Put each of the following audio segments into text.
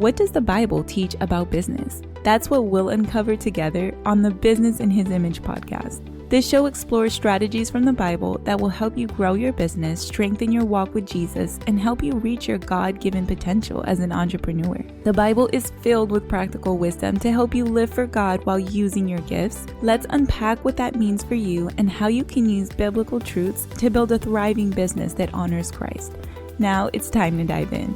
what does the Bible teach about business? That's what we'll uncover together on the Business in His Image podcast. This show explores strategies from the Bible that will help you grow your business, strengthen your walk with Jesus, and help you reach your God-given potential as an entrepreneur. The Bible is filled with practical wisdom to help you live for God while using your gifts. Let's unpack what that means for you and how you can use biblical truths to build a thriving business that honors Christ. Now it's time to dive in.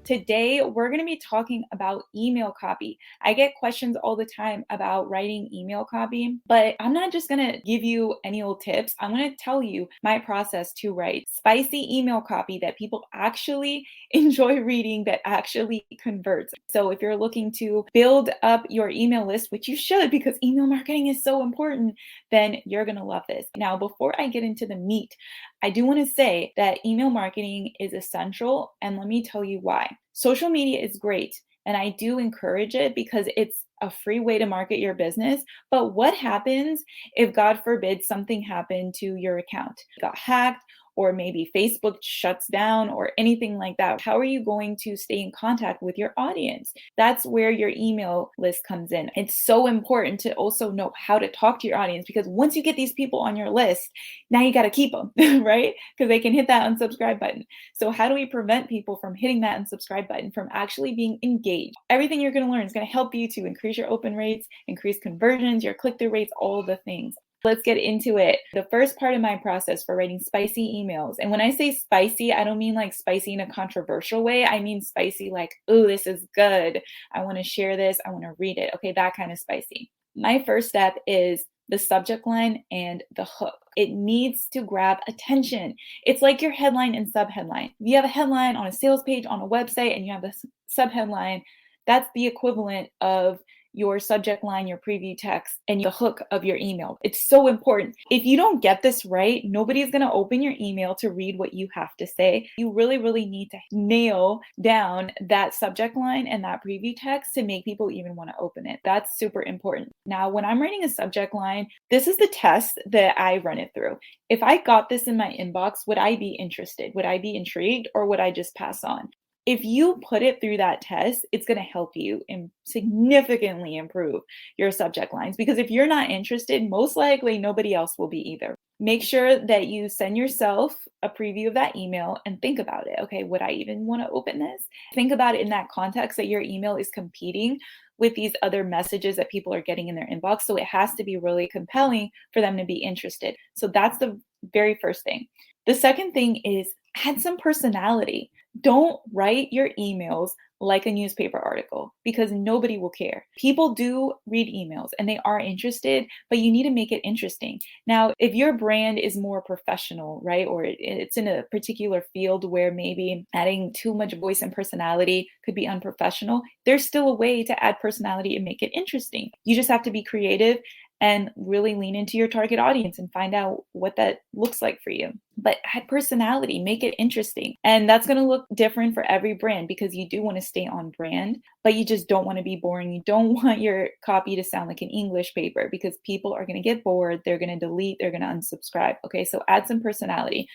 Today, we're going to be talking about email copy. I get questions all the time about writing email copy, but I'm not just going to give you any old tips. I'm going to tell you my process to write spicy email copy that people actually enjoy reading, that actually converts. So if you're looking to build up your email list, which you should because email marketing is so important, then you're going to love this. Now, before I get into the meat, I do want to say that email marketing is essential, and let me tell you why. Social media is great, and I do encourage it because it's a free way to market your business. But what happens if, God forbid, something happened to your account? You got hacked, or maybe Facebook shuts down or anything like that. How are you going to stay in contact with your audience? That's where your email list comes in. It's so important to also know how to talk to your audience, because once you get these people on your list, now you got to keep them, right? Because they can hit that unsubscribe button. So how do we prevent people from hitting that unsubscribe button, from actually being engaged? Everything you're going to learn is going to help you to increase your open rates, increase conversions, your click-through rates, all the things. Let's get into it. The first part of my process for writing spicy emails, and when I say spicy, I don't mean like spicy in a controversial way. I mean spicy like, oh, this is good. I want to share this. I want to read it. Okay, that kind of spicy. My first step is the subject line and the hook. It needs to grab attention. It's like your headline and subheadline. You have a headline on a sales page on a website and you have a subheadline. That's the equivalent of your subject line, your preview text, and the hook of your email. It's so important. If you don't get this right, nobody's going to open your email to read what you have to say. You really, really need to nail down that subject line and that preview text to make people even want to open it. That's super important. Now, when I'm writing a subject line, this is the test that I run it through. If I got this in my inbox, would I be interested? Would I be intrigued, or would I just pass on? If you put it through that test, it's going to help you and significantly improve your subject lines, because if you're not interested, most likely nobody else will be either. Make sure that you send yourself a preview of that email and think about it. Okay, would I even want to open this? Think about it in that context that your email is competing with these other messages that people are getting in their inbox. So it has to be really compelling for them to be interested. So that's the very first thing. The second thing is add some personality. Don't write your emails like a newspaper article, because nobody will care. People do read emails and they are interested, but you need to make it interesting. Now, if your brand is more professional, right, or it's in a particular field where maybe adding too much voice and personality could be unprofessional, there's still a way to add personality and make it interesting. You just have to be creative and really lean into your target audience and find out what that looks like for you. But add personality, make it interesting. And that's going to look different for every brand, because you do want to stay on brand, but you just don't want to be boring. You don't want your copy to sound like an English paper, because people are going to get bored. They're going to delete, they're going to unsubscribe. Okay, so add some personality.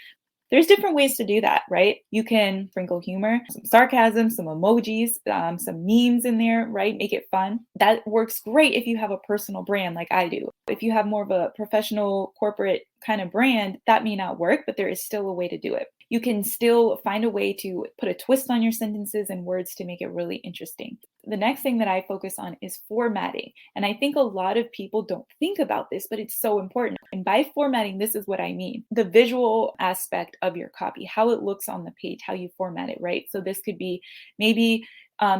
There's different ways to do that, right? You can sprinkle humor, some sarcasm, some emojis, some memes in there, right? Make it fun. That works great if you have a personal brand like I do. If you have more of a professional corporate kind of brand, that may not work, but there is still a way to do it. You can still find a way to put a twist on your sentences and words to make it really interesting. The next thing that I focus on is formatting. And I think a lot of people don't think about this, but it's so important. And by formatting, this is what I mean. The visual aspect of your copy, how it looks on the page, how you format it, right? So this could be maybe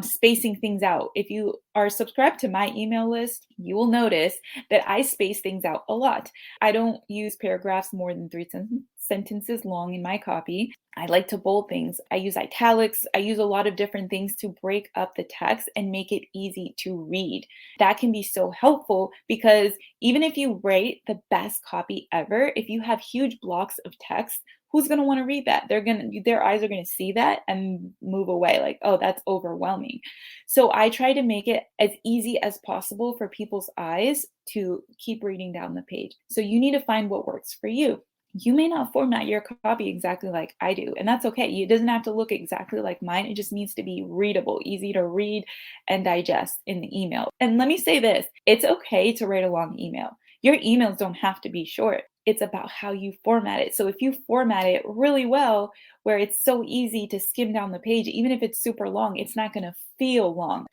spacing things out. If you are subscribed to my email list, you will notice that I space things out a lot. I don't use paragraphs more than 3 sentences long in my copy. I like to bold things. I use italics. I use a lot of different things to break up the text and make it easy to read. That can be so helpful, because even if you write the best copy ever, if you have huge blocks of text, who's going to want to read that? Their eyes are going to see that and move away like, oh, that's overwhelming. So I try to make it as easy as possible for people's eyes to keep reading down the page. So you need to find what works for you. You may not format your copy exactly like I do, and that's okay. It doesn't have to look exactly like mine. It just needs to be readable, easy to read and digest in the email. And let me say this, it's okay to write a long email. Your emails don't have to be short. It's about how you format it. So if you format it really well, where it's so easy to skim down the page, even if it's super long, it's not going to feel long.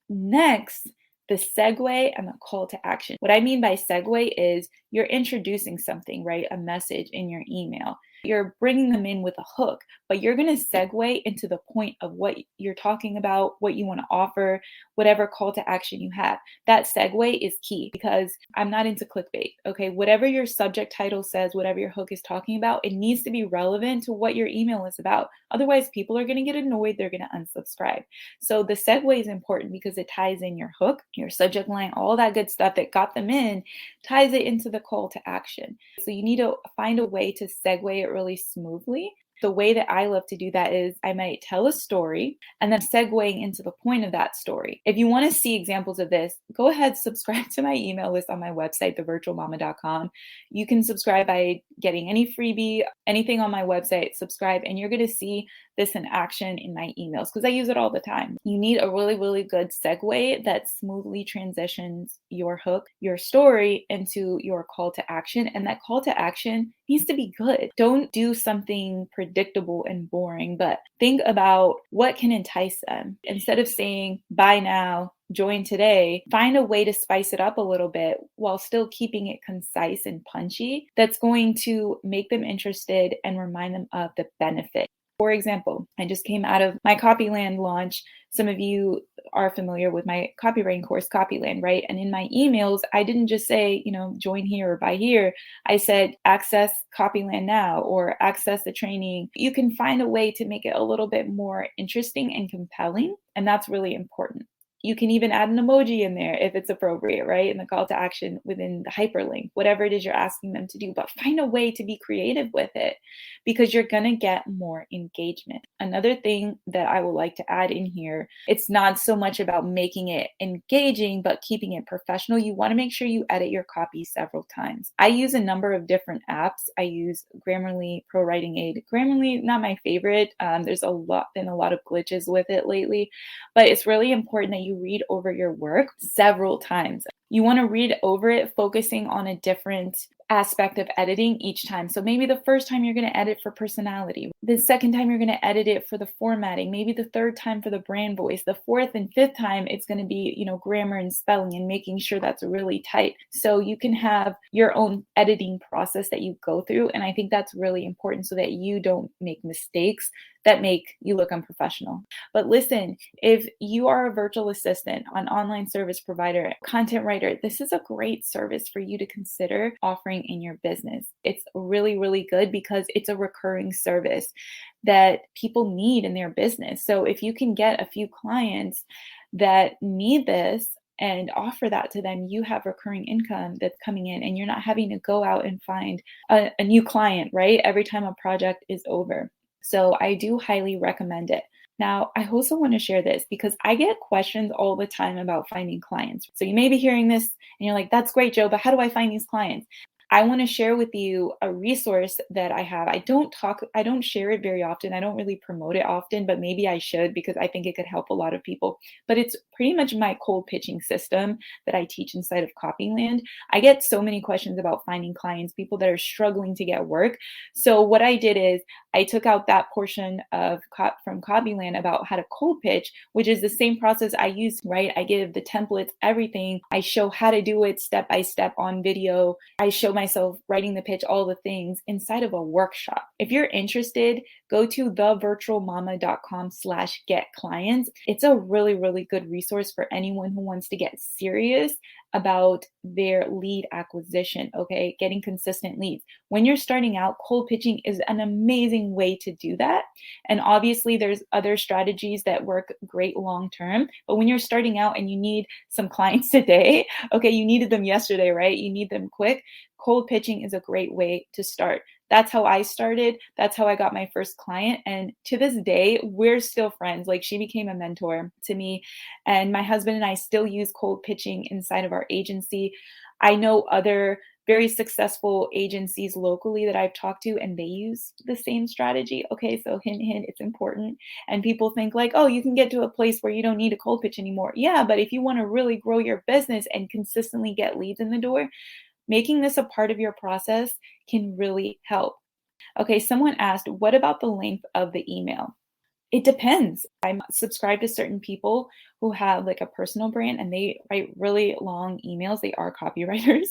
Next, the segue and the call to action. What I mean by segue is you're introducing something, right? A message in your email. You're bringing them in with a hook, but you're going to segue into the point of what you're talking about, what you want to offer, whatever call to action you have. That segue is key because I'm not into clickbait. Okay. Whatever your subject title says, whatever your hook is talking about, it needs to be relevant to what your email is about. Otherwise, people are going to get annoyed. They're going to unsubscribe. So the segue is important because it ties in your hook, your subject line, all that good stuff that got them in, ties it into the call to action. So you need to find a way to segue it really smoothly. The way that I love to do that is I might tell a story and then segueing into the point of that story. If you want to see examples of this, go ahead, subscribe to my email list on my website, thevirtualmama.com. You can subscribe by getting any freebie, anything on my website, subscribe, and you're going to see this in action in my emails because I use it all the time. You need a really, really good segue that smoothly transitions your hook, your story into your call to action. And that call to action needs to be good. Don't do something predictable and boring, but think about what can entice them. Instead of saying, buy now, join today, find a way to spice it up a little bit while still keeping it concise and punchy that's going to make them interested and remind them of the benefit. For example, I just came out of my Copyland launch. Some of you are familiar with my copywriting course, Copyland, right? And in my emails, I didn't just say, join here or buy here. I said, access Copyland now or access the training. You can find a way to make it a little bit more interesting and compelling. And that's really important. You can even add an emoji in there if it's appropriate, right? In the call to action within the hyperlink, whatever it is you're asking them to do, but find a way to be creative with it because you're going to get more engagement. Another thing that I would like to add in here, it's not so much about making it engaging, but keeping it professional. You want to make sure you edit your copy several times. I use a number of different apps. I use Grammarly, Pro Writing Aid. Grammarly, not my favorite. There's been a lot of glitches with it lately, but it's really important that you read over your work several times. You want to read over it, focusing on a different aspect of editing each time. So maybe the first time you're going to edit for personality. The second time you're going to edit it for the formatting. Maybe the third time for the brand voice. The fourth and fifth time it's going to be, grammar and spelling and making sure that's really tight. So you can have your own editing process that you go through. And I think that's really important so that you don't make mistakes that make you look unprofessional. But listen, if you are a virtual assistant, an online service provider, content writer, this is a great service for you to consider offering in your business. It's really, really good because it's a recurring service that people need in their business. So if you can get a few clients that need this and offer that to them, you have recurring income that's coming in and you're not having to go out and find a new client, right? Every time a project is over. So I do highly recommend it. Now, I also want to share this because I get questions all the time about finding clients. So you may be hearing this and you're like, that's great, Joe, but how do I find these clients? I want to share with you a resource that I have. I don't share it very often. I don't really promote it often, but maybe I should because I think it could help a lot of people. But it's pretty much my cold pitching system that I teach inside of Copyland. I get so many questions about finding clients, people that are struggling to get work. So what I did is I took out that portion from Copyland about how to cold pitch, which is the same process I use, right? I give the templates, everything. I show how to do it step by step on video. I show myself writing the pitch, all the things inside of a workshop. If you're interested, go to thevirtualmama.com/get clients. It's a really, really good resource for anyone who wants to get serious about their lead acquisition, okay? Getting consistent leads. When you're starting out, cold pitching is an amazing way to do that. And obviously there's other strategies that work great long-term, but when you're starting out and you need some clients today, okay, you needed them yesterday, right? You need them quick. Cold pitching is a great way to start. That's how I started. That's how I got my first client. And to this day, we're still friends. Like she became a mentor to me. And my husband and I still use cold pitching inside of our agency. I know other very successful agencies locally that I've talked to, and they use the same strategy. Okay, so hint, hint, it's important. And people think like, oh, you can get to a place where you don't need a cold pitch anymore. Yeah, but if you want to really grow your business and consistently get leads in the door, making this a part of your process can really help. Okay, someone asked, what about the length of the email? It depends. I'm subscribed to certain people who have like a personal brand and they write really long emails. They are copywriters,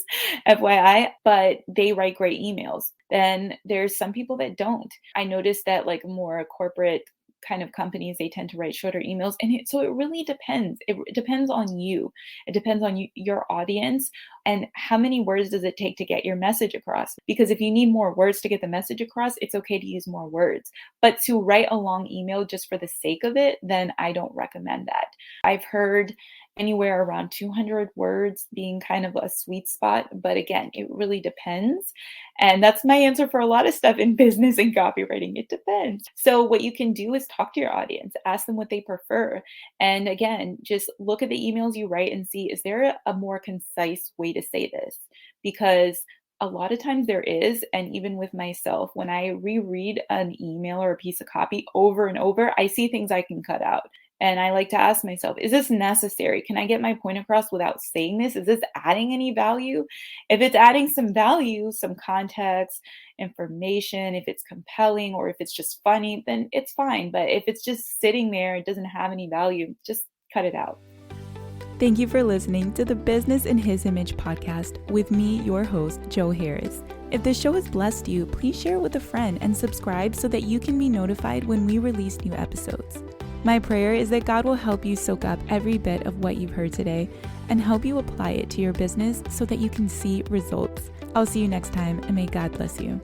FYI, but they write great emails. Then there's some people that don't. I noticed that like more corporate kind of companies, they tend to write shorter emails. And so it really depends. It depends on you. It depends on your audience and how many words does it take to get your message across? Because if you need more words to get the message across, it's okay to use more words. But to write a long email just for the sake of it, then I don't recommend that. I've heard anywhere around 200 words being kind of a sweet spot. But again, it really depends. And that's my answer for a lot of stuff in business and copywriting. It depends. So what you can do is talk to your audience, ask them what they prefer. And again, just look at the emails you write and see, is there a more concise way to say this? Because a lot of times there is, and even with myself, when I reread an email or a piece of copy over and over, I see things I can cut out. And I like to ask myself, is this necessary? Can I get my point across without saying this? Is this adding any value? If it's adding some value, some context, information, if it's compelling or if it's just funny, then it's fine. But if it's just sitting there, it doesn't have any value, just cut it out. Thank you for listening to the Business in His Image podcast with me, your host, Jo Harris. If this show has blessed you, please share it with a friend and subscribe so that you can be notified when we release new episodes. My prayer is that God will help you soak up every bit of what you've heard today and help you apply it to your business so that you can see results. I'll see you next time, and may God bless you.